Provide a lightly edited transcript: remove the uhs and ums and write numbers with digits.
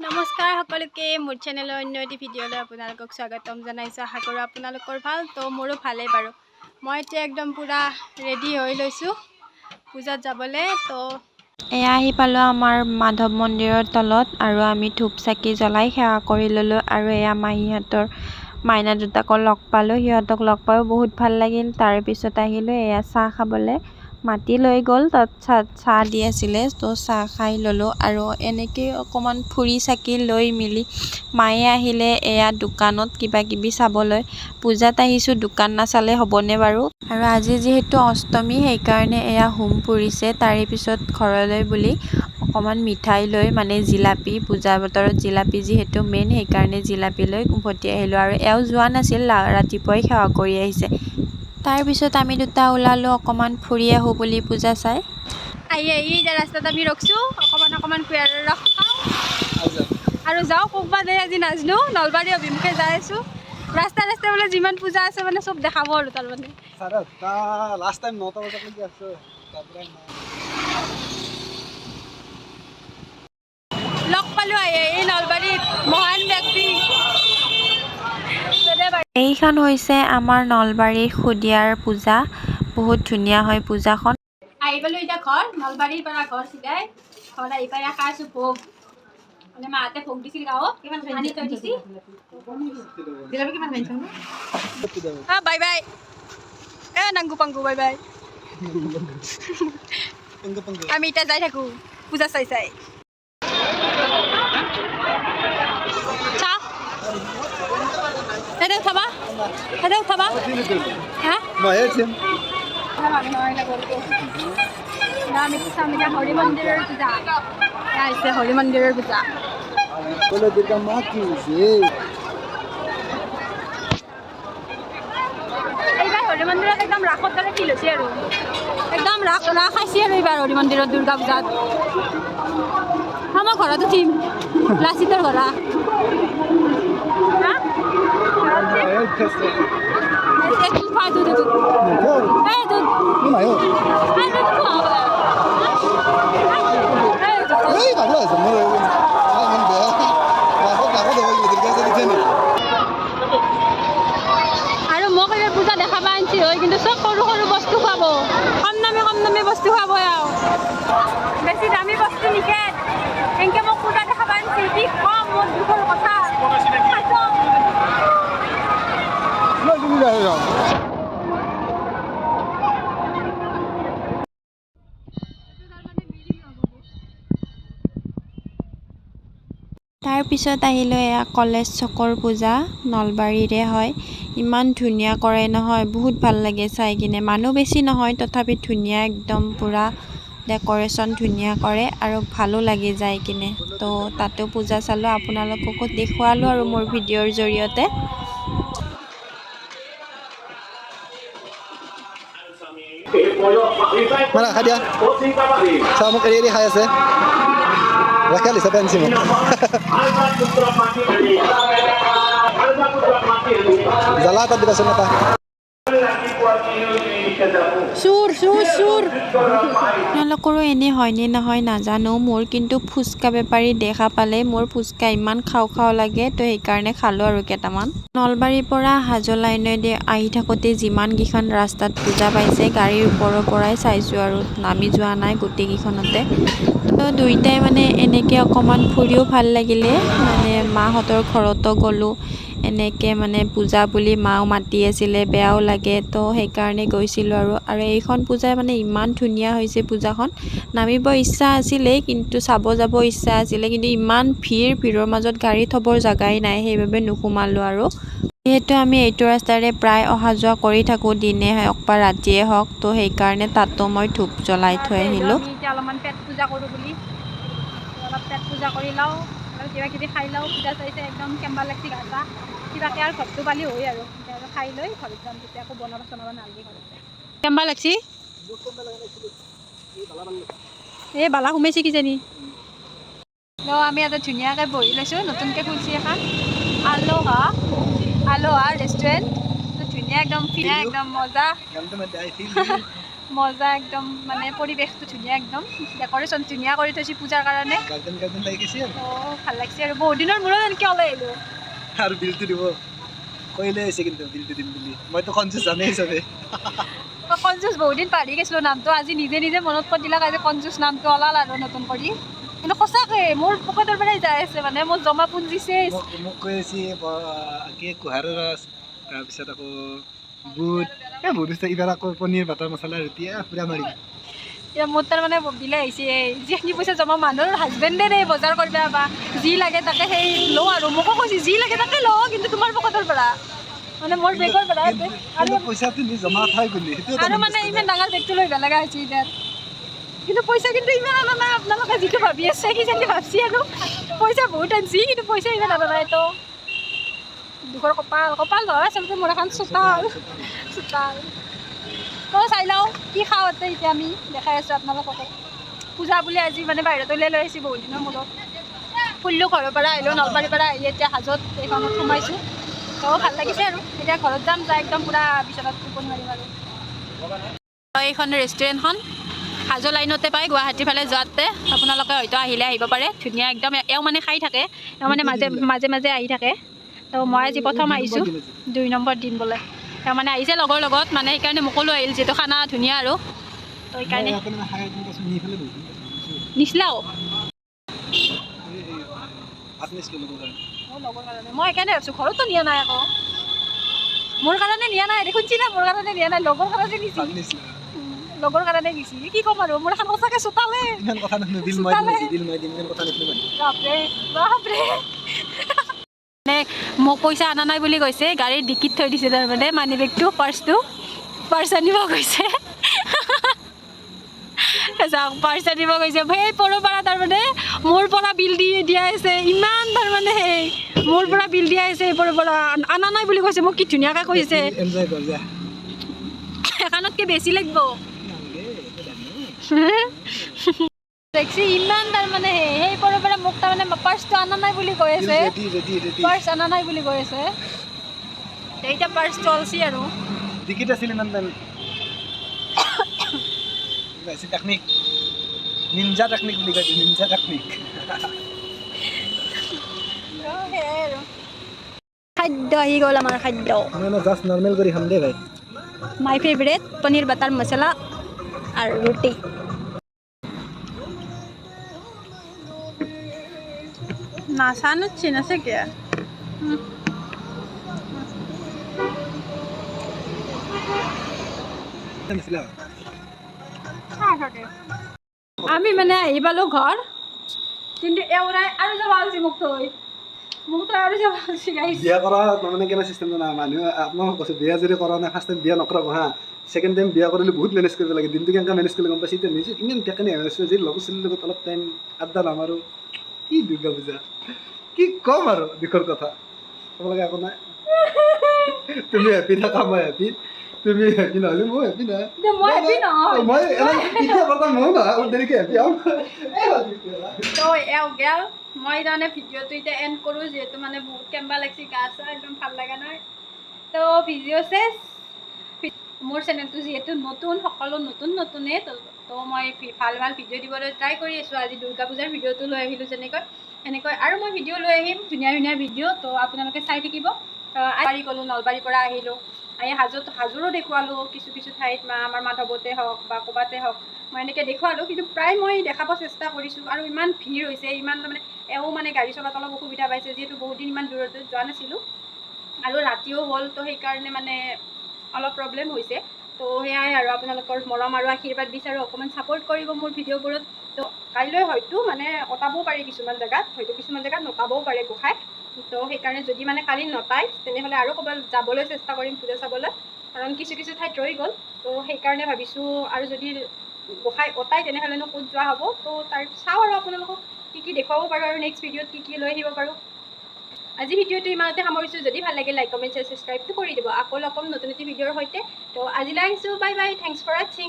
নমস্কাৰ সকলোকে মোৰ চেনেলৰ অন্য এটি ভিডিঅ'লৈ আপোনালোকক স্বাগতম জনাইছোঁ। আশা কৰোঁ আপোনালোকৰ ভাল। তো মোৰো ভালেই বাৰু। মই এতিয়া একদম পূৰা ৰেডি হৈ লৈছোঁ পূজাত যাবলৈ। তো এয়া আহি পালোঁ আমাৰ মাধৱ মন্দিৰৰ তলত আৰু আমি ধূপ চাকি জ্বলাই সেৱা কৰি ল'লোঁ। আৰু এয়া মাহীহঁতৰ মাইনা দুটাকো লগ পালোঁ। সিহঁতক লগ পায়ো বহুত ভাল লাগিল। তাৰপিছত আহিলোঁ এয়া চাহ খাবলৈ মাতি লৈ গ'ল। তাত চাহ দি আছিলে, তো চাহ খাই ল'লোঁ আৰু এনেকৈ অকণমান ফুৰি চাকি লৈ মেলি মায়ে আহিলে এয়া দোকানত কিবা কিবি চাবলৈ। পূজাত আহিছোঁ, দোকান নাচালে হ'বনে বাৰু। আৰু আজি যিহেতু অষ্টমী সেইকাৰণে এয়া হোম পুৰিছে। তাৰে পিছত ঘৰলৈ বুলি অকণমান মিঠাই লৈ মানে জিলাপি, পূজা বতৰত জিলাপি যিহেতু মেইন সেইকাৰণে জিলাপি লৈ উভতি আহিলোঁ। আৰু এওঁ যোৱা নাছিল, ৰাতিপুৱাই সেৱা কৰি আহিছে। তাৰপিছত আমি দুটা ওলালোঁ অকণমান ফুৰি আহোঁ বুলি পূজা চাই। আহি এতিয়া ৰাস্তাত আমি ৰখছোঁ অকণমান কুঁহিয়াৰৰ ৰস খাওঁ আৰু যাওঁ ক'ৰবাত আজি নাজানো নলবাৰী অভিমুখে যাই আছোঁ। ৰাস্তা বোলে যিমান পূজা আছে মানে চব দেখাব আৰু তাৰমানে লগ পালোঁ এই নলবাৰীত মহান ব্যক্তি। এইখন হৈছে আমাৰ নলবাৰীৰ শদিয়াৰ পূজা। বহুত ধুনীয়া হয় পূজাখন। আহি পালোঁ এতিয়া ঘৰ, নলবাৰীৰ পৰা ঘৰ চিধাই ঘৰত আহি পাই খাই আছোঁ ভোগ। মানে মাহঁতে ভোগ দিছিল গাঁৱত, আনি থৈ দিছিল। Bye bye নাংগু পাংগু bye bye. আমি এতিয়া যাই থাকোঁ পূজা চাই চাই। উঠাবা হা হৰি মন্দিৰৰ পূজা আহিছে, হৰি মন্দিৰৰ পূজা। এইবাৰ হৰি মন্দিৰত একদম ৰাসৰ দৰে ফিল হৈছে আৰু একদম ৰাস খাইছে আৰু এইবাৰ হৰি মন্দিৰত দুৰ্গা পূজাত। মই ঘৰত উঠিম লাচিতৰ ঘৰা আৰু মোক এইবাৰ পূজা দেখা পাই আনিছি হয়, কিন্তু চব সৰু সৰু বস্তু খুৱাব, কম দামী বস্তু খুৱাব। আৰু বেছি দামী বস্তু নিষেধ। এনেকৈ মোক পূজা দেখা পাই আনিছি, কি কম মোৰ দুখৰ কথা। তাৰপিছত আহিলোঁ এয়া কলেজ চকৰ পূজা, নলবাৰীৰে হয়। ইমান ধুনীয়া কৰে নহয়, বহুত ভাল লাগে চাই কিনে। মানুহ বেছি নহয় তথাপি ধুনীয়া একদম পূৰা ডেক'ৰেশ্যন ধুনীয়া কৰে আৰু ভালো লাগে যাই কিনে। তো তাতো পূজা চালোঁ, আপোনালোককো দেখুৱালোঁ আৰু মোৰ ভিডিঅ'ৰ জৰিয়তে। খাই দিয়া চাহ মোক এৰি খাই আছে ৰাখেল হিচাপে আনিছে মোক জ্বালা এটা দিবাচোন এটা। আপোনালোকৰো এনে হয়নে নহয় নাজানো, মোৰ কিন্তু ফুচকা বেপাৰী দেখা পালে মোৰ ফুচকা ইমান খাওঁ লাগে, তো সেইকাৰণে খালোঁ আৰু কেইটামান। নলবাৰীৰ পৰা হাজো লাইনেদি আহি থাকোঁতে যিমানকেইখন ৰাস্তাত পূজা পাইছে গাড়ীৰ ওপৰৰ পৰাই চাইছোঁ আৰু নামি যোৱা নাই গোটেইকেইখনতে। তো দুইটাই মানে এনেকৈ অকণমান ফুৰিও ভাল লাগিলে, মানে মাহঁতৰ ঘৰতো গ'লোঁ। এনেকৈ মানে পূজা বুলি মাও মাতি আছিলে, বেয়াও লাগে, তো সেইকাৰণে গৈছিলোঁ আৰু এইখন পূজাই মানে ইমান ধুনীয়া হৈছে পূজাখন। নামিব ইচ্ছা আছিলেই, কিন্তু চাব যাব ইচ্ছা আছিলে, কিন্তু ইমান ভিৰৰ মাজত গাড়ী থ'বৰ জেগাই নাই, সেইবাবে নোসোমালোঁ। আৰু যিহেতু আমি এইটো ৰাস্তাৰে প্ৰায় অহা যোৱা কৰি থাকোঁ, দিনে হওক বা ৰাতিয়ে হওক, তো সেইকাৰণে তাতো মই ধূপ জ্বলাই থৈ আহিলোঁ। এতিয়া অলপমান পেট পূজা কৰোঁ বুলি অলপ পেট পূজা কৰি লওঁ আৰু কিবা কিবি খাই লওঁ। পূজা চাইছে একদম কেম্বা লাগছি গা চা, কিবাকে আৰু ঘৰটো পালি হয় আৰু খাই লৈ ঘৰত যাম। তেতিয়া আকৌ বনাব নালাগে ঘৰতে। কেম্বা লাগছি এই বালা সোমাইছে কিজানি। আমি ইয়াতে ধুনীয়াকৈ বহি লৈছোঁ, নতুনকৈ খুলিছে এখন আলোহা ৰেষ্টুৰেণ্ট। ধুনীয়া ধুনীয়া একদম ফিনা একদম মজা গানটো মানে আই ফিল মজা একদম মানে পৰিৱেশটো ধুনীয়া একদম ডেক'ৰেশ্যন ধুনীয়া কৰি থৈছে পূজাৰ কাৰণে গাৰ্ডেন লাগি গৈছে ভাল লাগিছে আৰু বহুত দিনৰ মূৰত এনেকৈ ওলাই আহিলোঁ আৰু বিলটো দিব কৈলে হৈছে কিন্তু বিলটো দিম বুলি মইতো কনজুচ জানেই চবে কনজুচ বহুত দিন পাহৰি গৈছিলোঁ নামটো আজি নিজে নিজে মনত কৰি দিলাক আজি কনজুচ নামটো ওলাল আৰু নতুন কৰি কিন্তু সঁচাকৈ মোৰ পকেটৰ পৰাই যাই আছে মানে মোৰ জমা পুঞ্জি চেচ মোক কৈ আছে কি কুঁহাৰৰ ৰস তাৰপিছত আকৌ বুট বহুত বস্তু এইবাৰ আকৌ পনীৰ বাটাৰ মছলা ৰুটি পুৰা মাৰি এতিয়া মোৰ তাৰমানে বিলে আহিছে যিখিনি পইচা জমা মানুহৰ হাজবেণ্ডে দেই বজাৰ কৰিব বা যি লাগে তাকে সেই লওঁ আৰু মোকো কৈছে যি লাগে তাকে লওঁ কিন্তু তোমাৰ পকেটৰ পৰা মানে মোৰ বেগৰ পৰা আৰু পইচাটো নি জমা খাই গ'লি আৰু মানে ইমান ডাঙৰ বেগটো লৈ বেলেগা হৈছে এতিয়া কিন্তু পইচা কিন্তু ইমান অনা নাই আপোনালোকে যিটো ভাবি আছে কিজানি ভাবছি আৰু পইচা বহুত আনছি কিন্তু পইচা ইমান অনা নাই তো দুখৰ কপাল নহয় আচলতে মোৰ এখন চোতাল তো চাই লওঁ কি খাওঁ এতিয়া আমি দেখাই আছোঁ আপোনালোককো পূজা বুলি আজি মানে বাহিৰত উলিয়াই লৈ আহিছোঁ বহুত দিনৰ মূৰত ফুল্লো ঘৰৰ পৰা আহিলোঁ নলবাৰীৰ পৰা আহি এতিয়া হাজত এইখনত সোমাইছোঁ তো ভাল লাগিছে আৰু এতিয়া ঘৰত যাম যাই একদম পূৰা বিচনাত টোপনি মাৰিম আৰু এইখন ৰেষ্টুৰেণ্টখন হাজো লাইনতে পায় গুৱাহাটীৰ ফালে যোৱাতে আপোনালোকে হয়তো আহিলে আহিব পাৰে ধুনীয়া একদম এওঁ মানে খাই থাকে এওঁ মানে মাজে মাজে আহি থাকে তো মই আজি প্ৰথম আহিছোঁ 2 নম্বৰ দিন বোলে তেওঁ মানে আহিছে লগৰ লগত মানে সেইকাৰণে মোকো লৈ আহিল যিহেতু খানা ধুনীয়া আৰু তো সেইকাৰণে নিছিলাও মই সেইকাৰণে ভাবিছোঁ ঘৰতো নিয়া নাই আকৌ মোৰ কাৰণে নিয়া নাই দেখোন চিনা মোৰ কাৰণে নিয়া নাই লগৰ কাৰণে নিছি লগৰ কাৰণে নিছি কি ক'ম আৰু মোৰ এখন সঁচাকৈ চোতালে মানে মোক পইচা অনা নাই বুলি কৈছে গাড়ীৰ ডিকিত থৈ দিছে তাৰমানে মানি বেগটো পাৰ্চ আনিব গৈছে পাৰ্চ আনিব গৈছে সেই পৰপৰা তাৰমানে মোৰ পৰা বিল দিয়া আছে ইমান তাৰমানে সেই মোৰ পৰা বিল দিয়া আছে এই পৰপৰা অনা নাই বুলি কৈছে মোক কি ধুনীয়াকৈ কৈছে এখনতকৈ বেছি লাগিব দেখছি ইমান তাৰমানে সেই পৰপৰা মোক তাৰমানে পাৰ্চটো অনা নাই বুলি কৈ আছে পাৰ্চ অনা নাই বুলি কৈ আছে এতিয়া পাৰ্চ চলছি আৰু টিকেট আছিল ইমান টাইম টেকনিক নিনজা টেকনিক বুলি কয় নিনজা টেকনিক খাদ্য আহি গ'ল আমাৰ খাদ্য জাষ্ট নৰ্মেল কৰি খাম দেই ভাই মাই ফেভৰেট পনীৰ বাটাৰ মছলা আৰু ৰুটি নাচানো চিনাছে কিয়া আমি মানে আহি পালোঁ ঘৰ কিন্তু এওৰাই আৰু যাব আলছি মোক থৈ আৰু যাব আলছি গাইছ বিয়া কৰা মানে কেনে চিষ্টেম জানা মানুহে আপোনাক কৈছে বিয়া যদি কৰা নাই ফাৰ্ষ্ট টাইম বিয়া নকৰাব হা ছেকেণ্ড টাইম বিয়া কৰিলে বহুত মেনেজ কৰিব লাগে দিনটো কেনেকৈ মেনেজ কৰিলে গম পাইছে এতিয়া নিজে ইমান টেকনিক হৈছে যে লগৰ ছোৱালীৰ লগত অলপ টাইম আড্ডা নামাৰোঁ কি দুৰ্গা পূজা কি ক'ম আৰু দুখৰ কথা ক'ব লাগে একো নাই তুমি হেপী থাকা মই হেপী তুমি হেপী নহ'লে মই হেপী নহয় মই ময়ো নহয় দেৰিকৈ হেপী হ'ম তো এওঁ গেল মই তাৰমানে ভিডিঅ'টো এতিয়া এণ্ড কৰোঁ যিহেতু মানে বহুত কেম্বা লাগছি গা চা একদম ভাল লগা নাই তো ভিডিঅ' চেছ মোৰ চেনেলটো যিহেতু নতুন সকলো নতুনে তো মই ভাল ভিডিঅ' দিবলৈ ট্ৰাই কৰি আছোঁ আজি দুৰ্গা পূজাৰ ভিডিঅ'টো লৈ আহিলোঁ এনেকৈ আৰু মই ভিডিঅ' লৈ আহিম ধুনীয়া ভিডিঅ' তো আপোনালোকে চাই থাকিব আজি গ'লোঁ নলবাৰীৰ পৰা আহিলোঁ আহি হাজোৰো দেখুৱালোঁ কিছু ঠাইত আমাৰ মাধৱতে হওক বা ক'ৰবাতে হওক মই এনেকৈ দেখুৱালোঁ কিন্তু প্ৰায় মই দেখাব চেষ্টা কৰিছোঁ আৰু ইমান ভিৰ হৈছে ইমান তাৰমানে এওঁ মানে গাড়ী চলাত অলপ অসুবিধা পাইছে যিহেতু বহুত দিন ইমান দূৰত যোৱা নাছিলোঁ আৰু ৰাতিও হ'ল তো সেইকাৰণে মানে অলপ প্ৰব্লেম হৈছে তো সেয়াই আৰু আপোনালোকৰ মৰম আৰু আশীৰ্বাদ বিচাৰোঁ অকণমান ছাপোৰ্ট কৰিব মোৰ ভিডিঅ'বোৰত তো কাইলৈ হয়তো মানে কটাবও পাৰি কিছুমান জেগাত নটাবও পাৰে গোঁসাই তো সেইকাৰণে যদি মানে কালি নটাই তেনেহ'লে আৰু ক'ৰবাত যাবলৈ চেষ্টা কৰিম পূজা চাবলৈ কাৰণ কিছু ঠাইত ৰৈ গ'ল তো সেইকাৰণে ভাবিছোঁ আৰু যদি গোঁসাই অটাই তেনেহ'লেনো ক'ত যোৱা হ'ব তো তাৰ চাওঁ আৰু আপোনালোকক কি দেখুৱাব পাৰোঁ আৰু নেক্সট ভিডিঅ'ত কি লৈ আহিব পাৰোঁ আজি ভিডিঅ'টো ইমানতে সামৰিছোঁ যদি ভাল লাগে লাইক কমেণ্ট শ্বেয়াৰ ছাবস্ক্ৰাইবটো কৰি দিব আকৌ লগ পাম নতুন এটি ভিডিঅ'ৰ সৈতে তো আজিলৈ আহিছোঁ বাই বাই থেংকছ ফৰ ৱাচিং